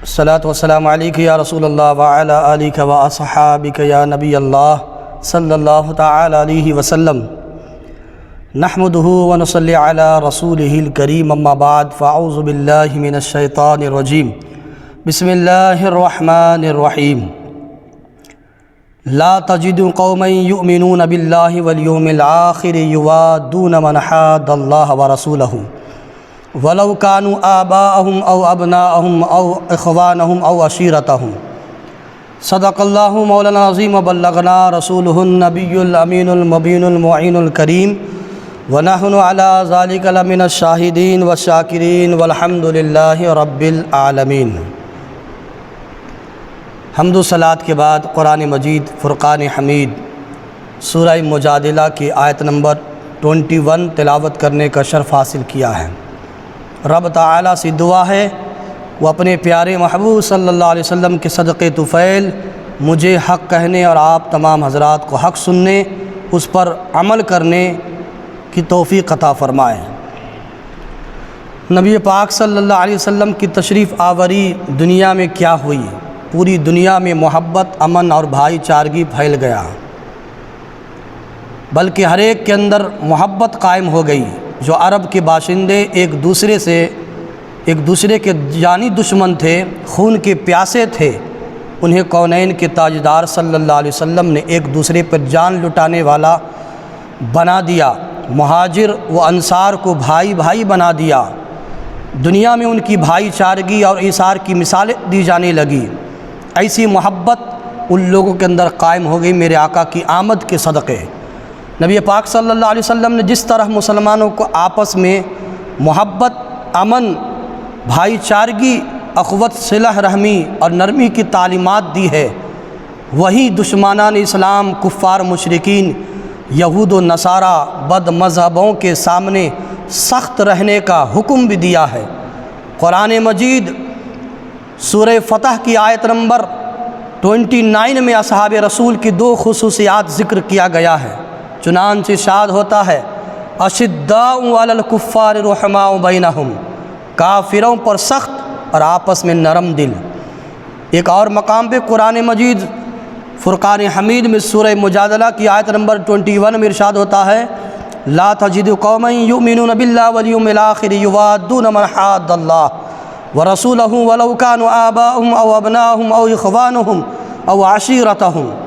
الصلاۃ والسلام علیک یا رسول اللہ وعلی آلک و اصحابک یا نبی اللہ صلی اللہ تعالی علیہ وسلم نحمدہ ونصلی علی رسولہ الکریم اما بعد فاعوذ باللہ من الشیطان الرجیم بسم اللہ الرحمن الرحیم لا تجد قوما یؤمنون باللہ والیوم الآخر یوادون من حاد اللہ ورسولہ ولو كانوا آباءهم أو أبناءهم أو إخوانهم أو عشيرتهم صدق الله مولانا العظيم وبلغنا رسوله النبي الأمين المبين المعين الكريم ونحن على ذلك لمن الشاهدين والشاكرين والحمد لله رب العالمين۔ حمد و صلاۃ کے بعد قرآن مجید فرقان حمید سورہ مجادلہ کی آیت نمبر 21 تلاوت کرنے کا شرف حاصل کیا ہے۔ رب تعالیٰ سے دعا ہے وہ اپنے پیارے محبوب صلی اللہ علیہ وسلم کے صدقے طفیل مجھے حق کہنے اور آپ تمام حضرات کو حق سننے اس پر عمل کرنے کی توفیق عطا فرمائے۔ نبی پاک صلی اللہ علیہ وسلم کی تشریف آوری دنیا میں کیا ہوئی؟ پوری دنیا میں محبت، امن اور بھائی چارگی پھیل گیا، بلکہ ہر ایک کے اندر محبت قائم ہو گئی۔ جو عرب کے باشندے ایک دوسرے کے جانی دشمن تھے، خون کے پیاسے تھے، انہیں کونین کے تاجدار صلی اللہ علیہ وسلم نے ایک دوسرے پر جان لٹانے والا بنا دیا۔ مہاجر و انصار کو بھائی بھائی بنا دیا۔ دنیا میں ان کی بھائی چارگی اور ایثار کی مثالیں دی جانے لگی۔ ایسی محبت ان لوگوں کے اندر قائم ہو گئی میرے آقا کی آمد کے صدقے۔ نبی پاک صلی اللہ علیہ وسلم نے جس طرح مسلمانوں کو آپس میں محبت، امن، بھائی چارگی، اخوت، صلہ رحمی اور نرمی کی تعلیمات دی ہے، وہی دشمنان اسلام، کفار، مشرکین، یہود و نصارہ، بد مذہبوں کے سامنے سخت رہنے کا حکم بھی دیا ہے۔ قرآن مجید سورہ فتح کی آیت نمبر 29 میں اصحاب رسول کی دو خصوصیات ذکر کیا گیا ہے۔ چنانچہ ارشاد ہوتا ہے اشداء علی الکفار رحماء بینہم، کافروں پر سخت اور آپس میں نرم دل۔ ایک اور مقام پہ قرآن مجید فرقان حمید میں سورہ مجادلہ کی آیت نمبر 21 میں ارشاد ہوتا ہے لا تجد قوما یؤمنون باللہ والیوم الآخر یوادون من حاد اللہ ورسولہ ولو كانوا آباءهم او ابناءهم او اخوانهم او عشیرتهم۔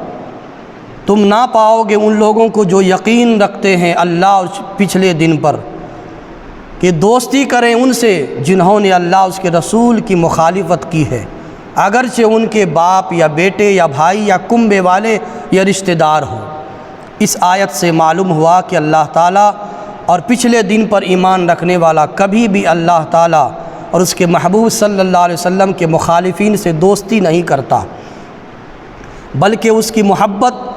تم نہ پاؤ گے ان لوگوں کو جو یقین رکھتے ہیں اللہ اور پچھلے دن پر، کہ دوستی کریں ان سے جنہوں نے اللہ اس کے رسول کی مخالفت کی ہے، اگرچہ ان کے باپ یا بیٹے یا بھائی یا کنبے والے یا رشتہ دار ہوں۔ اس آیت سے معلوم ہوا کہ اللہ تعالیٰ اور پچھلے دن پر ایمان رکھنے والا کبھی بھی اللہ تعالیٰ اور اس کے محبوب صلی اللہ علیہ وسلم کے مخالفین سے دوستی نہیں کرتا، بلکہ اس کی محبت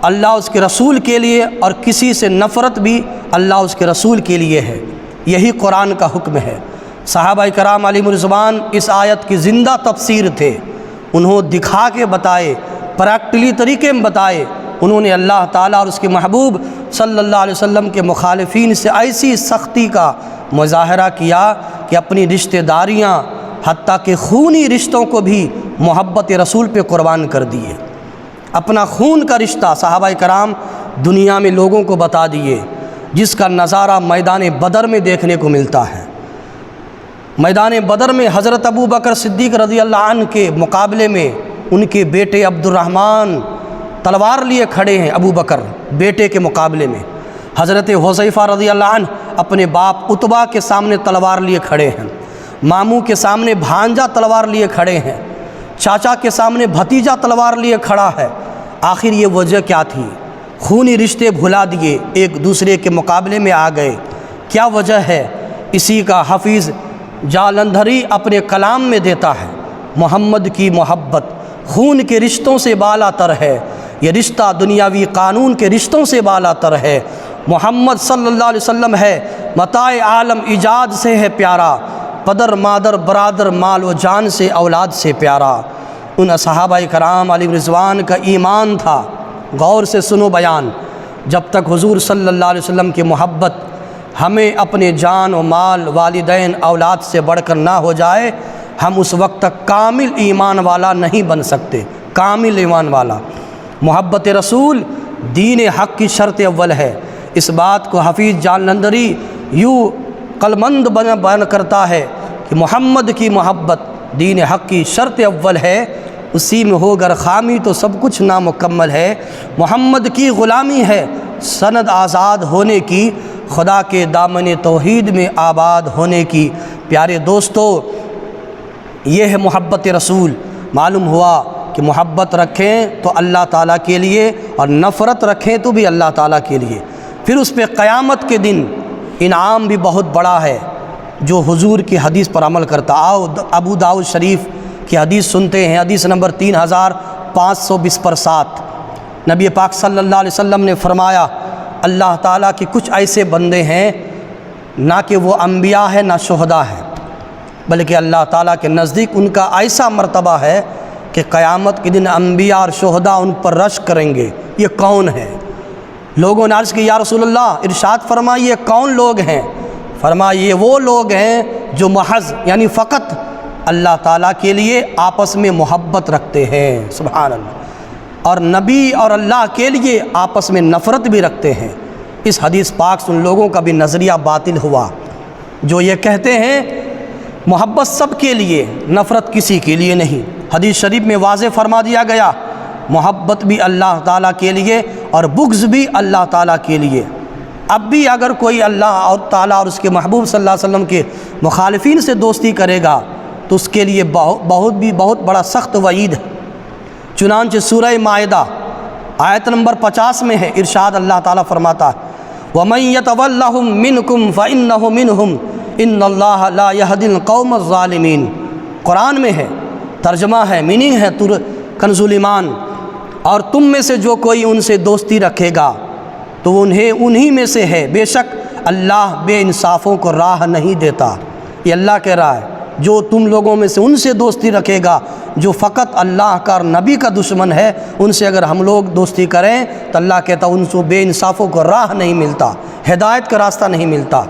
اللہ اس کے رسول کے لیے اور کسی سے نفرت بھی اللہ اس کے رسول کے لیے ہے۔ یہی قرآن کا حکم ہے۔ صحابہ کرام علیہم رضوان اس آیت کی زندہ تفسیر تھے، انہوں دکھا کے بتائے، پریکٹیکلی طریقے میں بتائے۔ انہوں نے اللہ تعالیٰ اور اس کے محبوب صلی اللہ علیہ وسلم کے مخالفین سے ایسی سختی کا مظاہرہ کیا کہ اپنی رشتہ داریاں حتیٰ کہ خونی رشتوں کو بھی محبت رسول پہ قربان کر دیے۔ اپنا خون کا رشتہ صحابہ کرام دنیا میں لوگوں کو بتا دیے، جس کا نظارہ میدان بدر میں دیکھنے کو ملتا ہے۔ میدان بدر میں حضرت ابو بکر صدیق رضی اللہ عنہ کے مقابلے میں ان کے بیٹے عبد الرحمن تلوار لیے کھڑے ہیں۔ ابو بکر بیٹے کے مقابلے میں، حضرت حذیفہ رضی اللہ عنہ اپنے باپ عتبہ کے سامنے تلوار لیے کھڑے ہیں، ماموں کے سامنے بھانجا تلوار لیے کھڑے ہیں، چاچا کے سامنے بھتیجا تلوار لیے کھڑا ہے۔ آخر یہ وجہ کیا تھی؟ خونی رشتے بھلا دیے، ایک دوسرے کے مقابلے میں آ گئے۔ کیا وجہ ہے؟ اسی کا حفیظ جالندھری اپنے کلام میں دیتا ہے محمد کی محبت خون کے رشتوں سے بالا تر ہے، یہ رشتہ دنیاوی قانون کے رشتوں سے بالا تر ہے۔ محمد صلی اللہ علیہ وسلم ہے متاع عالم ایجاد سے ہے پیارا، پدر مادر برادر مال و جان سے اولاد سے پیارا۔ ان صحابہ کرام علیہ رضوان کا ایمان تھا۔ غور سے سنو بیان، جب تک حضور صلی اللہ علیہ وسلم کی محبت ہمیں اپنے جان و مال، والدین، اولاد سے بڑھ کر نہ ہو جائے، ہم اس وقت تک کامل ایمان والا نہیں بن سکتے، کامل ایمان والا۔ محبت رسول دین حق کی شرط اول ہے۔ اس بات کو حفیظ جالندھری یوں قلمند بیان کرتا ہے کہ محمد کی محبت دین حق کی شرط اول ہے، اسی میں ہو گر خامی تو سب کچھ نامکمل ہے۔ محمد کی غلامی ہے سند آزاد ہونے کی، خدا کے دامن توحید میں آباد ہونے کی۔ پیارے دوستو، یہ ہے محبت رسول۔ معلوم ہوا کہ محبت رکھیں تو اللہ تعالیٰ کے لیے، اور نفرت رکھیں تو بھی اللہ تعالیٰ کے لیے۔ پھر اس پہ قیامت کے دن انعام بھی بہت بڑا ہے جو حضور کی حدیث پر عمل کرتا۔ آؤ ابو داؤد شریف کی حدیث سنتے ہیں، حدیث نمبر 3520 پر 7۔ نبی پاک صلی اللہ علیہ وسلم نے فرمایا، اللہ تعالیٰ کے کچھ ایسے بندے ہیں نہ کہ وہ انبیاء ہیں نہ شہداء ہیں، بلکہ اللہ تعالیٰ کے نزدیک ان کا ایسا مرتبہ ہے کہ قیامت کے دن انبیاء اور شہداء ان پر رشک کریں گے۔ یہ کون ہے؟ لوگوں نے عرض کی یا رسول اللہ ارشاد فرمائیے یہ کون لوگ ہیں؟ فرمایا یہ وہ لوگ ہیں جو محض یعنی فقط اللہ تعالیٰ کے لیے آپس میں محبت رکھتے ہیں، سبحان اللہ، اور نبی اور اللہ کے لیے آپس میں نفرت بھی رکھتے ہیں۔ اس حدیث پاک سے ان لوگوں کا بھی نظریہ باطل ہوا جو یہ کہتے ہیں محبت سب کے لیے، نفرت کسی کے لیے نہیں۔ حدیث شریف میں واضح فرما دیا گیا محبت بھی اللہ تعالیٰ کے لیے اور بغض بھی اللہ تعالیٰ کے لیے۔ اب بھی اگر کوئی اللہ اور تعالیٰ اور اس کے محبوب صلی اللہ علیہ وسلم کے مخالفین سے دوستی کرے گا تو اس کے لیے بہت بڑا سخت وعید ہے۔ چنانچہ سورہ مائدہ آیت نمبر 50 میں ہے، ارشاد اللہ تعالیٰ فرماتا ہے وَمَن يَتَوَلَّهُم مِّنكُمْ فَإِنَّهُ مِنْهُمْ إِنَّ اللَّهَ لَا يَهْدِي الْقَوْمَ الظَّالِمِينَ۔ قرآن میں ہے، ترجمہ ہے، میننگ ہے کنز الایمان، اور تم میں سے جو کوئی ان سے دوستی رکھے گا تو انہی میں سے ہے، بے شک اللہ بے انصافوں کو راہ نہیں دیتا۔ یہ اللہ کہہ رہا ہے جو تم لوگوں میں سے ان سے دوستی رکھے گا جو فقط اللہ کا اور نبی کا دشمن ہے، ان سے اگر ہم لوگ دوستی کریں تو اللہ کہتا ان سے بے انصافوں کو راہ نہیں ملتا، ہدایت کا راستہ نہیں ملتا۔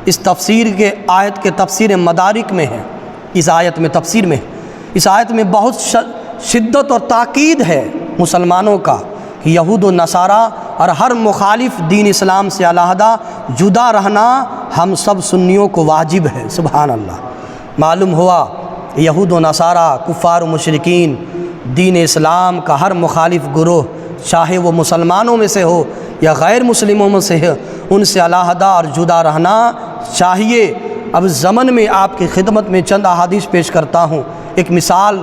اس تفسیر کے آیت کے تفسیر مدارک میں ہے، اس آیت میں تفسیر میں اس آیت میں بہت شدت اور تاکید ہے مسلمانوں کا کہ یہود و نصارہ اور ہر مخالف دین اسلام سے علیحدہ جدا رہنا ہم سب سنیوں کو واجب ہے، سبحان اللہ۔ معلوم ہوا یہود و نصارہ، کفار و مشرکین، دین اسلام کا ہر مخالف گروہ، چاہے وہ مسلمانوں میں سے ہو یا غیر مسلموں میں سے ہو، ان سے علیحدہ اور جدا رہنا چاہیے۔ اب زمن میں آپ کی خدمت میں چند احادیث پیش کرتا ہوں۔ ایک مثال،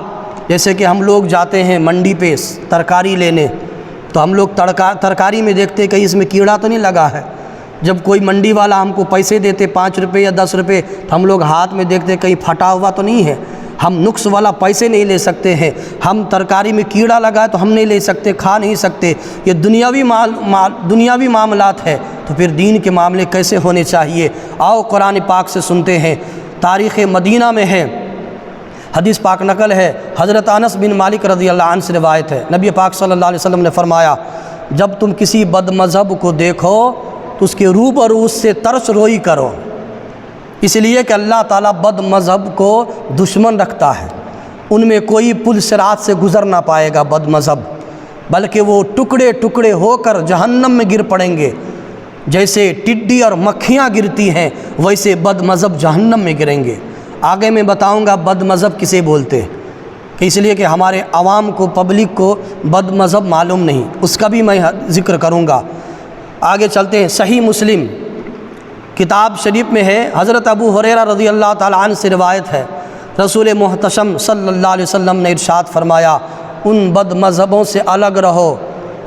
جیسے کہ ہم لوگ جاتے ہیں منڈی پہ ترکاری لینے، تو ہم لوگ ترکاری میں دیکھتے کہیں اس میں کیڑا تو نہیں لگا ہے۔ جب کوئی منڈی والا ہم کو پیسے دیتے 5 روپے یا 10 روپے تو ہم لوگ ہاتھ میں دیکھتے کہیں پھٹا ہوا تو نہیں ہے۔ ہم نقص والا پیسے نہیں لے سکتے ہیں، ہم ترکاری میں کیڑا لگا ہے تو ہم نہیں لے سکتے، کھا نہیں سکتے۔ یہ دنیاوی معاملات ہے، تو پھر دین کے معاملے کیسے ہونے چاہیے؟ آؤ قرآن پاک سے سنتے ہیں۔ تاریخ مدینہ میں ہے، حدیث پاک نقل ہے، حضرت انس بن مالک رضی اللہ عنہ سے روایت ہے، نبی پاک صلی اللہ علیہ وسلم نے فرمایا جب تم کسی بد مذہب کو دیکھو تو اس کے روبرو اس سے ترس روئی کرو، اس لیے کہ اللہ تعالیٰ بد مذہب کو دشمن رکھتا ہے۔ ان میں کوئی پل صراط سے گزر نہ پائے گا بد مذہب، بلکہ وہ ٹکڑے ٹکڑے ہو کر جہنم میں گر پڑیں گے۔ جیسے ٹڈی اور مکھیاں گرتی ہیں ویسے بد مذہب جہنم میں گریں گے۔ آگے میں بتاؤں گا بد مذہب کسے بولتے ہیں، کہ اس لیے کہ ہمارے عوام کو، پبلک کو بد مذہب معلوم نہیں، اس کا بھی میں ذکر کروں گا۔ آگے چلتے ہیں۔ صحیح مسلم کتاب شریف میں ہے، حضرت ابو ہریرہ رضی اللہ تعالیٰ عنہ سے روایت ہے، رسول محتشم صلی اللہ علیہ وسلم نے ارشاد فرمایا ان بد مذہبوں سے الگ رہو،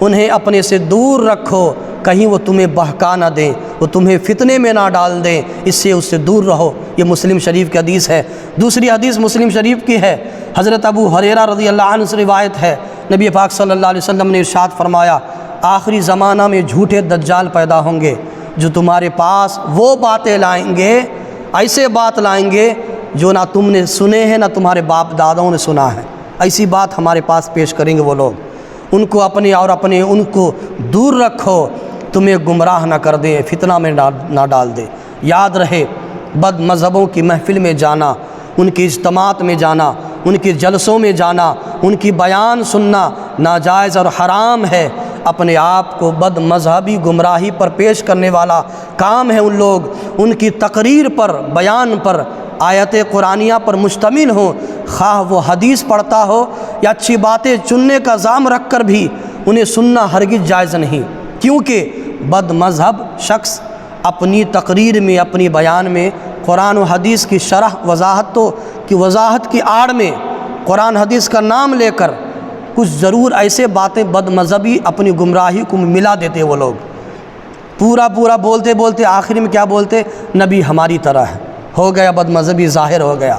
انہیں اپنے سے دور رکھو، کہیں وہ تمہیں بہکا نہ دیں، وہ تمہیں فتنے میں نہ ڈال دیں، اس سے دور رہو۔ یہ مسلم شریف کی حدیث ہے۔ دوسری حدیث مسلم شریف کی ہے، حضرت ابو ہریرہ رضی اللہ عنہ سے روایت ہے، نبی پاک صلی اللہ علیہ وسلم نے ارشاد فرمایا آخری زمانہ میں جھوٹے دجال پیدا ہوں گے جو تمہارے پاس وہ باتیں لائیں گے، ایسے بات لائیں گے جو نہ تم نے سنے ہیں نہ تمہارے باپ داداؤں نے سنا ہے، ایسی بات ہمارے پاس پیش کریں گے وہ لوگ۔ ان کو ان کو دور رکھو، تمہیں گمراہ نہ کر دیں، فتنہ میں نہ ڈال دے۔ یاد رہے بد مذہبوں کی محفل میں جانا ان کے اجتماعات میں جانا، ان کے جلسوں میں جانا، ان کی بیان سننا ناجائز اور حرام ہے۔ اپنے آپ کو بد مذہبی گمراہی پر پیش کرنے والا کام ہے ان لوگ۔ ان کی تقریر پر، بیان پر، آیت قرآنیہ پر مشتمل ہوں، خواہ وہ حدیث پڑھتا ہو یا اچھی باتیں چننے کا ذام رکھ کر بھی انہیں سننا ہرگز جائز نہیں، کیونکہ بد مذہب شخص اپنی تقریر میں، اپنی بیان میں قرآن و حدیث کی شرح وضاحت کی آڑ میں قرآن حدیث کا نام لے کر کچھ ضرور ایسے باتیں بد مذہبی اپنی گمراہی کو ملا دیتے۔ وہ لوگ پورا بولتے بولتے آخر میں کیا بولتے؟ نبی ہماری طرح ہے، ہو گیا بد مذہبی ظاہر ہو گیا۔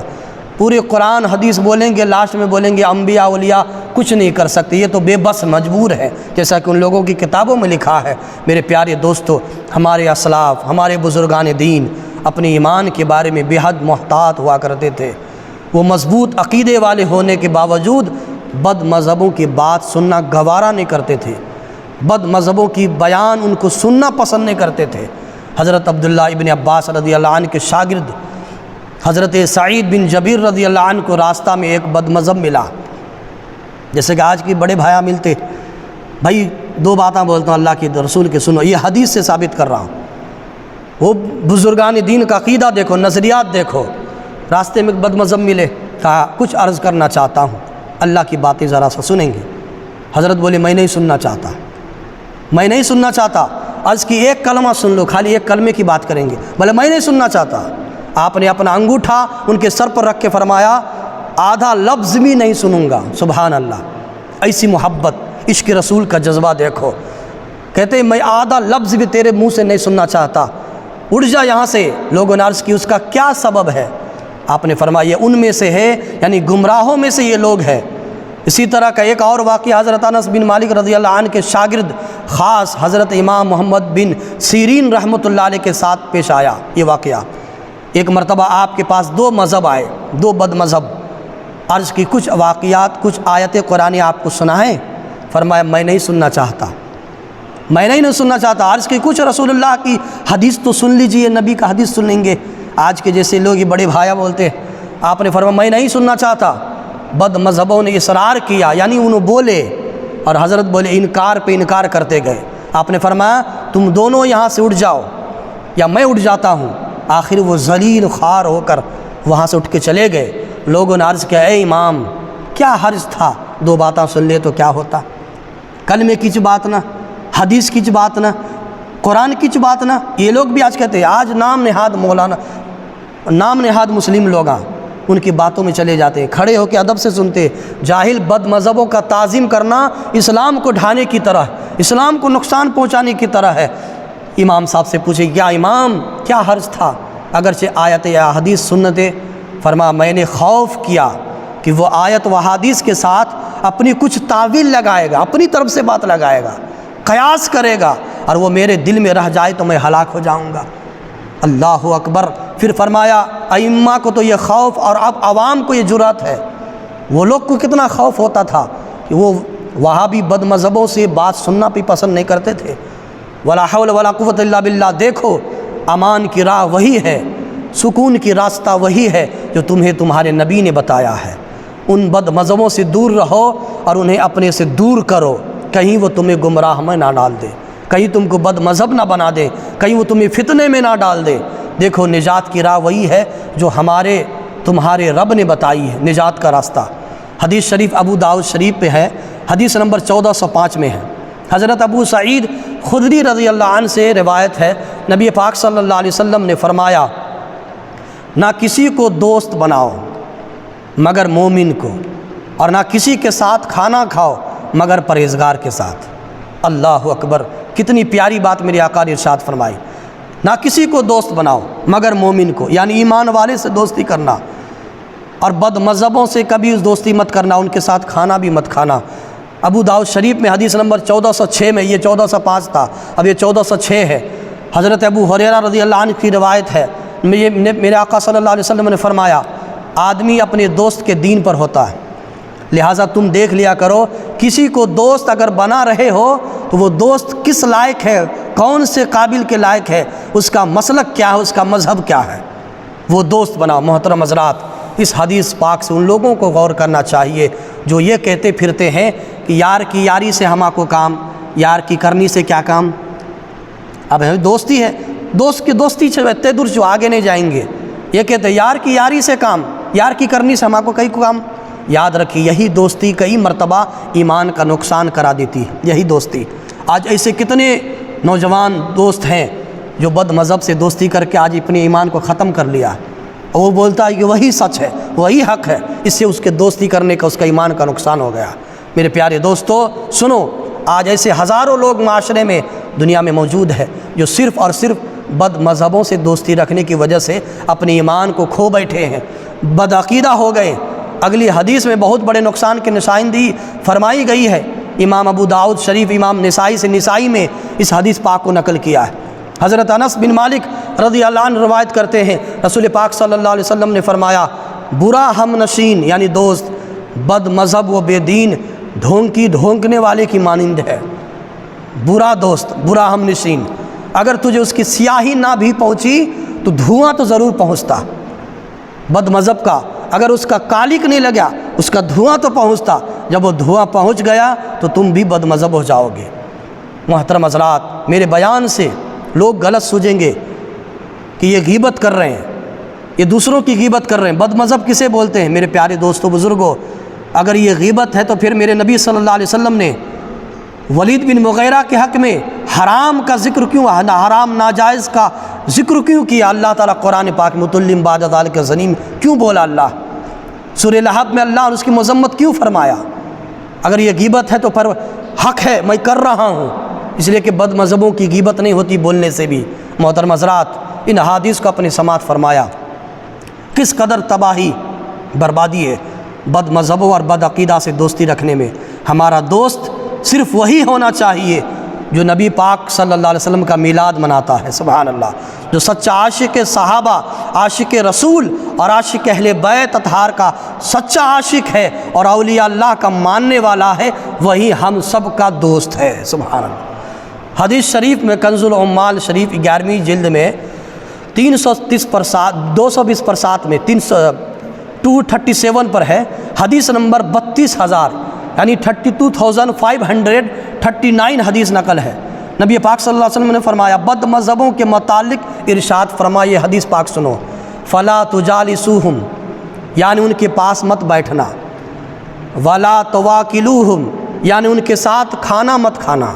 پورے قرآن حدیث بولیں گے، لاسٹ میں بولیں گے انبیاء اولیاء کچھ نہیں کر سکتے، یہ تو بے بس مجبور ہے، جیسا کہ ان لوگوں کی کتابوں میں لکھا ہے۔ میرے پیارے دوستو، ہمارے اسلاف، ہمارے بزرگان دین اپنے ایمان کے بارے میں بے حد محتاط ہوا کرتے تھے۔ وہ مضبوط عقیدے والے ہونے کے باوجود بد مذہبوں کی بات سننا گوارا نہیں کرتے تھے، بد مذہبوں کی بیان ان کو سننا پسند نہیں کرتے تھے۔ حضرت عبداللہ ابن عباس رضی اللہ عنہ کے شاگرد حضرت سعید بن جبیر رضی اللہ عنہ کو راستہ میں ایک بد مذہب ملا، جیسے کہ آج کی بڑے بھایا ملتے، بھائی دو باتیں بولتا ہوں اللہ کی رسول کے سنو، یہ حدیث سے ثابت کر رہا ہوں۔ وہ بزرگان دین کا عقیدہ دیکھو، نظریات دیکھو۔ راستے میں بد مذہب ملے، کہا کچھ عرض کرنا چاہتا ہوں، اللہ کی باتیں ذرا سا سنیں گے؟ حضرت بولے میں نہیں سننا چاہتا، میں نہیں سننا چاہتا۔ عرض کی ایک کلمہ سن لو، خالی ایک کلمے کی بات کریں گے۔ بولے میں نہیں سننا چاہتا۔ آپ نے اپنا انگوٹھا ان کے سر پر رکھ کے فرمایا آدھا لفظ بھی نہیں سنوں گا۔ سبحان اللہ، ایسی محبت، عشق رسول کا جذبہ دیکھو۔ کہتے ہیں میں آدھا لفظ بھی تیرے منہ سے نہیں سننا چاہتا، اٹھ جا یہاں سے۔ لوگوں نے عرض کی اس کا کیا سبب ہے؟ آپ نے فرمایا یہ ان میں سے ہے، یعنی گمراہوں میں سے یہ لوگ ہیں۔ اسی طرح کا ایک اور واقعہ حضرت انس بن مالک رضی اللہ عنہ کے شاگرد خاص حضرت امام محمد بن سیرین رحمۃ اللہ علیہ کے ساتھ پیش آیا۔ یہ واقعہ ایک مرتبہ آپ کے پاس دو مذہب آئے، دو بد مذہب۔ عرض کی کچھ واقعات، کچھ آیت قرآن آپ کو سنائیں؟ فرمایا میں نہیں سننا چاہتا، میں نہیں سننا چاہتا۔ عرض کی کچھ رسول اللہ کی حدیث تو سن لیجئے، نبی کا حدیث سن لیں گے۔ آج کے جیسے لوگ یہ بڑے بھایا بولتے، آپ نے فرمایا میں نہیں سننا چاہتا۔ بد مذہبوں نے اصرار کیا، یعنی انہوں بولے، اور حضرت بولے انکار پہ انکار کرتے گئے۔ آپ نے فرمایا تم دونوں یہاں سے اٹھ جاؤ یا میں اٹھ جاتا ہوں۔ آخر وہ ذلیل خوار ہو کر وہاں سے اٹھ کے چلے گئے۔ لوگوں نے عرض کیا اے امام کیا حرج تھا، دو باتیں سن لے تو کیا ہوتا؟ کلمے کی بات نہ، حدیث کی بات نہ، قرآن کی بات نہ۔ یہ لوگ بھی آج کہتے ہیں، آج نام نہاد مولانا، نام نہاد مسلم لوگ ان کی باتوں میں چلے جاتے ہیں، کھڑے ہو کے ادب سے سنتے۔ جاہل بد مذہبوں کا تعظیم کرنا اسلام کو ڈھانے کی طرح، اسلام کو نقصان پہنچانے کی طرح ہے۔ امام صاحب سے پوچھے کیا امام کیا حرج تھا اگرچہ آیت یا حدیث سنتے؟ فرمایا میں نے خوف کیا کہ وہ آیت و حدیث کے ساتھ اپنی کچھ تعویل لگائے گا، اپنی طرف سے بات لگائے گا، قیاس کرے گا، اور وہ میرے دل میں رہ جائے تو میں ہلاک ہو جاؤں گا۔ اللہ اکبر۔ پھر فرمایا ائمہ کو تو یہ خوف، اور اب عوام کو یہ جرأت ہے۔ وہ لوگ کو کتنا خوف ہوتا تھا کہ وہ وہابی بد مذہبوں سے بات سننا بھی پسند نہیں کرتے تھے۔ ولا حول ولا قوت الا باللہ۔ دیکھو امان کی راہ وہی ہے، سکون کی راستہ وہی ہے جو تمہیں تمہارے نبی نے بتایا ہے۔ ان بد مذہبوں سے دور رہو اور انہیں اپنے سے دور کرو، کہیں وہ تمہیں گمراہ میں نہ ڈال دے، کہیں تم کو بد مذہب نہ بنا دے، کہیں وہ تمہیں فتنے میں نہ ڈال دے۔ دیکھو نجات کی راہ وہی ہے جو تمہارے رب نے بتائی ہے، نجات کا راستہ۔ حدیث شریف ابو داؤد شریف پہ ہے، حدیث نمبر 1405 میں ہے۔ حضرت ابو سعید خدری رضی اللہ عنہ سے روایت ہے، نبی پاک صلی اللہ علیہ وسلم نے فرمایا نہ کسی کو دوست بناؤ مگر مومن کو، اور نہ کسی کے ساتھ کھانا کھاؤ مگر پرہیزگار کے ساتھ۔ اللہ اکبر، کتنی پیاری بات میرے آقا نے ارشاد فرمائی۔ نہ کسی کو دوست بناؤ مگر مومن کو، یعنی ایمان والے سے دوستی کرنا، اور بد مذہبوں سے کبھی دوستی مت کرنا، ان کے ساتھ کھانا بھی مت کھانا۔ ابو داؤد شریف میں حدیث نمبر 1406 میں، یہ 1405 تھا، اب یہ 1406 ہے۔ حضرت ابو ہریرہ رضی اللہ عنہ کی روایت ہے، میرے آقا صلی اللہ علیہ وسلم نے فرمایا آدمی اپنے دوست کے دین پر ہوتا ہے، لہٰذا تم دیکھ لیا کرو کسی کو دوست اگر بنا رہے ہو تو وہ دوست کس لائق ہے، کون سے قابل کے لائق ہے، اس کا مسلک کیا ہے، اس کا مذہب کیا ہے، وہ دوست بناؤ۔ محترم حضرات، اس حدیث پاک سے ان لوگوں کو غور کرنا چاہیے جو یہ کہتے پھرتے ہیں کہ یار کی یاری سے ہما کو کام، یار کی کرنی سے کیا کام۔ اب ہمیں دوستی ہے، دوست کی دوستی سے اتنے دور جو آگے نہیں جائیں گے، یہ کہتے ہیں یار کی یاری سے کام، یار کی کرنی سے ہما کو کئی کام۔ یاد رکھیے یہی دوستی کئی مرتبہ ایمان کا نقصان کرا دیتی ہے، یہی دوستی۔ آج ایسے کتنے نوجوان دوست ہیں جو بد مذہب سے دوستی کر کے آج اپنے ایمان کو ختم کر لیا ہے، اور وہ بولتا ہے کہ وہی سچ ہے، وہی حق ہے، اس سے اس کے دوستی کرنے کا اس کا ایمان کا نقصان ہو گیا۔ میرے پیارے دوستو سنو، آج ایسے ہزاروں لوگ معاشرے میں دنیا میں موجود ہے جو صرف اور صرف بد مذہبوں سے دوستی رکھنے کی وجہ سے اپنے ایمان کو کھو بیٹھے ہیں، بدعقیدہ ہو گئے۔ اگلی حدیث میں بہت بڑے نقصان کی نشاندہی فرمائی گئی ہے، امام ابو داؤد شریف امام نسائی سے نسائی میں اس حدیث پاک کو نقل کیا ہے۔ حضرت انس بن مالک رضی اللہ عنہ روایت کرتے ہیں، رسول پاک صلی اللہ علیہ وسلم نے فرمایا، برا ہم نشین یعنی دوست بد مذہب و بے دین ڈھونکنے والے کی مانند ہے۔ برا دوست، برا ہم نشین، اگر تجھے اس کی سیاہی نہ بھی پہنچی تو دھواں تو ضرور پہنچتا۔ بد مذہب کا اگر اس کا کالک نہیں لگا، اس کا دھواں تو پہنچتا، جب وہ دھواں پہنچ گیا تو تم بھی بد مذہب ہو جاؤ گے۔ محترم حضرات، میرے بیان سے لوگ غلط سوچیں گے کہ یہ غیبت کر رہے ہیں، یہ دوسروں کی غیبت کر رہے ہیں۔ بد مذہب کسے بولتے ہیں؟ میرے پیارے دوستو بزرگوں، اگر یہ غیبت ہے تو پھر میرے نبی صلی اللہ علیہ وسلم نے ولید بن مغیرہ کے حق میں حرام کا ذکر کیوں، حرام ناجائز کا ذکر کیوں کیا؟ اللہ تعالیٰ قرآن پاک متلم بعد ذالک ظنیم کیوں بولا؟ اللہ سورہ لہب میں اللہ اور اس کی مذمت کیوں فرمایا؟ اگر یہ غیبت ہے تو پھر حق ہے میں کر رہا ہوں، اس لیے کہ بد مذہبوں کی غیبت نہیں ہوتی بولنے سے بھی۔ محترم حضرات، ان حدیث کو اپنی سماعت فرمایا، کس قدر تباہی بربادی ہے بد مذہبوں اور بد عقیدہ سے دوستی رکھنے میں۔ ہمارا دوست صرف وہی ہونا چاہیے جو نبی پاک صلی اللہ علیہ وسلم کا میلاد مناتا ہے، سبحان اللہ، جو سچا عاشق صحابہ، عاشق رسول اور عاشق اہل بیت اطہار کا سچا عاشق ہے اور اولیاء اللہ کا ماننے والا ہے، وہی ہم سب کا دوست ہے، سبحان اللہ۔ حدیث شریف میں کنز العمال شریف 11ویں جلد میں 220 میں 237 پر ہے، حدیث نمبر 32,000 یعنی 32,539 حدیث نقل ہے۔ نبی پاک صلی اللہ علیہ وسلم نے فرمایا، بد مذہبوں کے متعلق ارشاد فرمائے، حدیث پاک سنو، فلا تجالسوہم یعنی ان کے پاس مت بیٹھنا، ولا تواکلوہم یعنی ان کے ساتھ کھانا مت کھانا،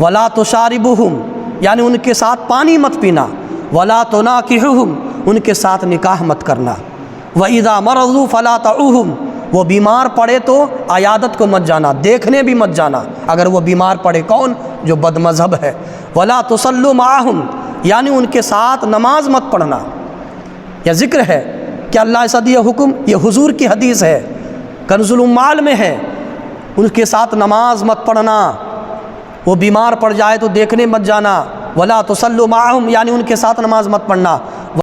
ولا تشاربوہم یعنی ان کے ساتھ پانی مت پینا، ولا تناکحوہم ان کے ساتھ نکاح مت کرنا، وَإِذَا مَرَضُوا فَلَا تَعُوهُمْ وہ بیمار پڑے تو عیادت کو مت جانا، دیکھنے بھی مت جانا اگر وہ بیمار پڑے، کون؟ جو بد مذہب ہے۔ وَلَا تُصَلُّوا مَعَهُمْ یعنی ان کے ساتھ نماز مت پڑھنا۔ یہ ذکر ہے کہ اللہ ایسا دیا حکم، یہ حضور کی حدیث ہے، کنز العمال میں ہے، ان کے ساتھ نماز مت پڑھنا، وہ بیمار پڑ جائے تو دیکھنے مت جانا، وَلَا تُصَلُّوا مَعَهُمْ یعنی ان کے ساتھ نماز مت پڑھنا۔